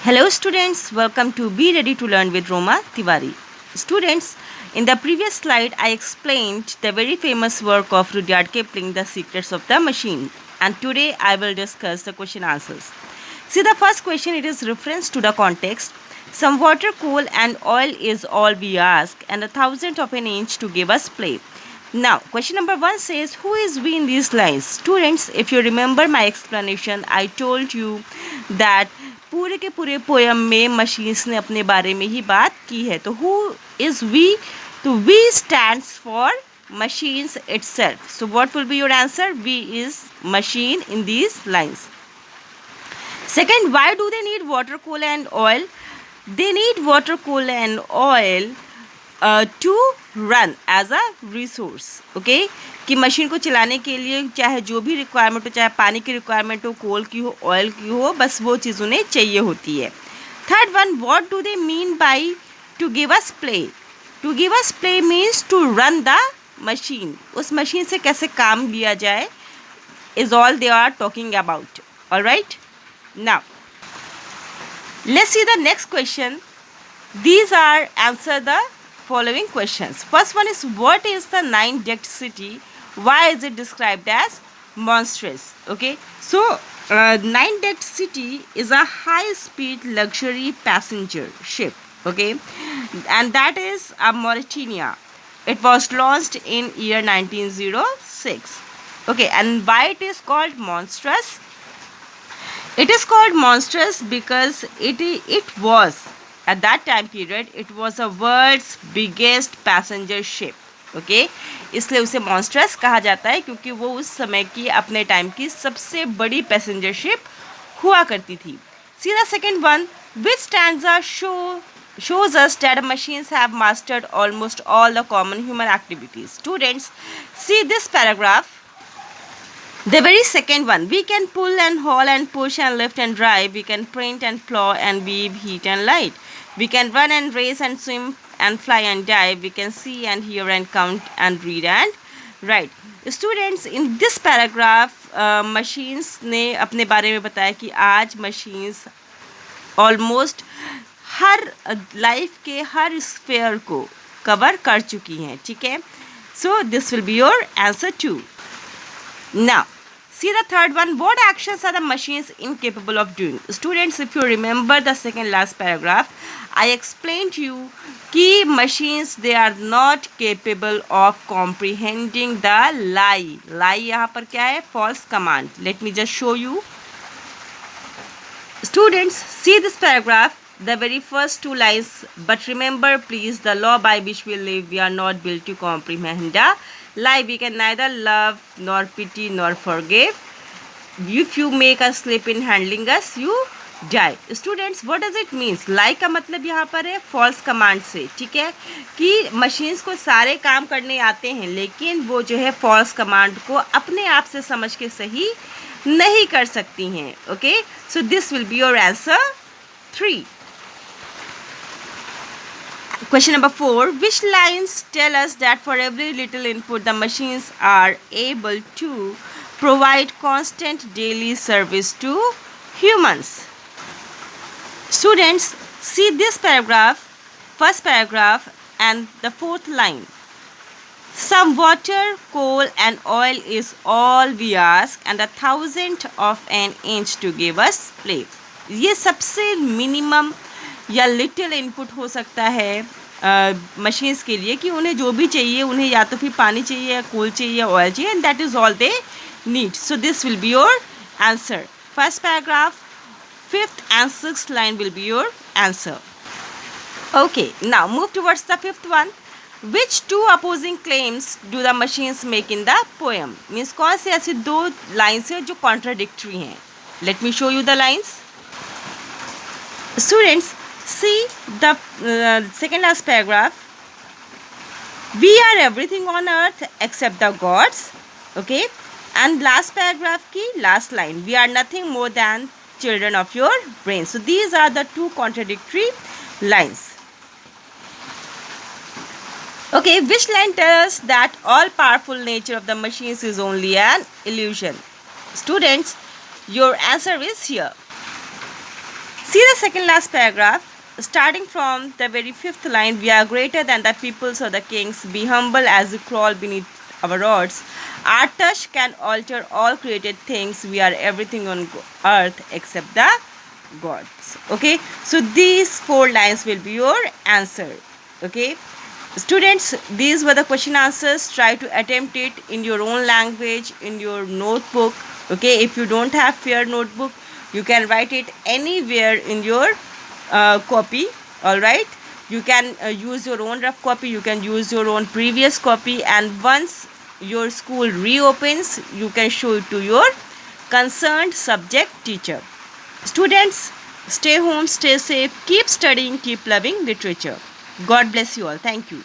Hello students, welcome to Be Ready to Learn with Roma Tiwari. Students, in the previous slide I explained the very famous work of Rudyard Kipling, The Secrets of the Machine, and today I will discuss the question answers. See, the first question, it is reference to the context. Some water, coal and oil is all we ask, and a thousandth of an inch to give us play. Now, question number 1 says, who is we in these lines? Students, if you remember my explanation, I told you that पूरे के पूरे poem में machines ने अपने बारे में ही बात की है. तो हु इज़ वी? तो V stands for machines itself. So what will be your answer? V is machine in these lines. Second, why do they need water, coal and oil? They need water, coal and oil to run as a resource. Okay, कि machine को चलाने के लिए चाहे जो भी requirement हो, चाहे पानी की रिक्वायरमेंट हो, कोल की हो, ऑयल की हो, बस वो चीज़ उन्हें चाहिए होती है. Third one, what do they mean by to give us play? To give us play means to run the machine. उस मशीन से कैसे काम लिया जाए is all they are talking about. Alright, now let's see the next question. These are answer the following questions. First one is, what is the nine-decked city? Why is it described as monstrous? Okay, so nine-decked city is a high-speed luxury passenger ship. Okay, and that is Mauritania. It was launched in year 1906. Okay, and why it is called monstrous? It is called monstrous because it was, at that time period, it was a world's biggest passenger ship. Okay, इसलिए उसे monstrous कहा जाता है क्योंकि वो उस समय की अपने टाइम की सबसे बड़ी पैसेंजर शिप हुआ करती थी. See the second one, which stanza shows us that machines have mastered almost all the common human activities. Students, see this paragraph. The very second one, we can pull and haul and push and lift and drive. We can print and plow and weave, heat and light. We can run and race and swim and fly and dive. We can see and hear and count and read and write. Students, in this paragraph, machines ने अपने बारे में बताया कि आज machines almost हर life के हर sphere को cover कर चुकी हैं. ठीक है, so this will be your answer too. Now, see the third one. What actions are the machines incapable of doing? Students, if you remember the second last paragraph, I explained to you कि machines, they are not capable of comprehending the lie. Lie यहाँ पर क्या है? False command. Let me just show you. Students, see this paragraph. The very first two lines. But remember, please, the law by which we live, we are not built to comprehend the lie. We can neither love nor pity nor forgive. If you make a slip in handling us, you die. Students, what does it means? lie का मतलब यहाँ पर है false command से. ठीक है, कि machines को सारे काम करने आते हैं लेकिन वो जो है false command को अपने आप से समझ के सही नहीं कर सकती हैं. Okay, so this will be your answer 3. Question number 4. Which lines tell us that for every little input the machines are able to provide constant daily service to humans? Students, see this paragraph, first paragraph and the fourth line. Some water, coal and oil is all we ask and a thousandth of an inch to give us play. ये सबसे minimum या little input हो सकता है machines के लिए कि उन्हें जो भी चाहिए, उन्हें या तो फिर पानी चाहिए या कोल चाहिए या ऑयल चाहिए, and that is all they need. So this will be your answer. First paragraph, fifth and sixth line will be your answer. Okay, now move towards the fifth one. Which to opposing claims do the machines make in the poem? Means कौन से ऐसी दो lines हैं जो contradictory हैं? Let me show you the lines. Students, see the second last paragraph. We are everything on earth except the gods. Okay, and last paragraph ki last line, we are nothing more than children of your brain. So these are the two contradictory lines. Okay, which line tells us that all powerful nature of the machines is only an illusion? Students, your answer is here. See the second last paragraph. Starting from the very fifth line, we are greater than the peoples or the kings. Be humble as you crawl beneath our rods. Our touch can alter all created things. We are everything on earth except the gods. Okay, so these 4 lines will be your answer. Okay, students, these were the question answers. Try to attempt it in your own language, in your notebook. Okay, if you don't have fair notebook, you can write it anywhere in your copy. All right, you can use your own rough copy, you can use your own previous copy, and once your school reopens, you can show it to your concerned subject teacher. Students, stay home, stay safe, keep studying, keep loving literature. God bless you all. Thank you.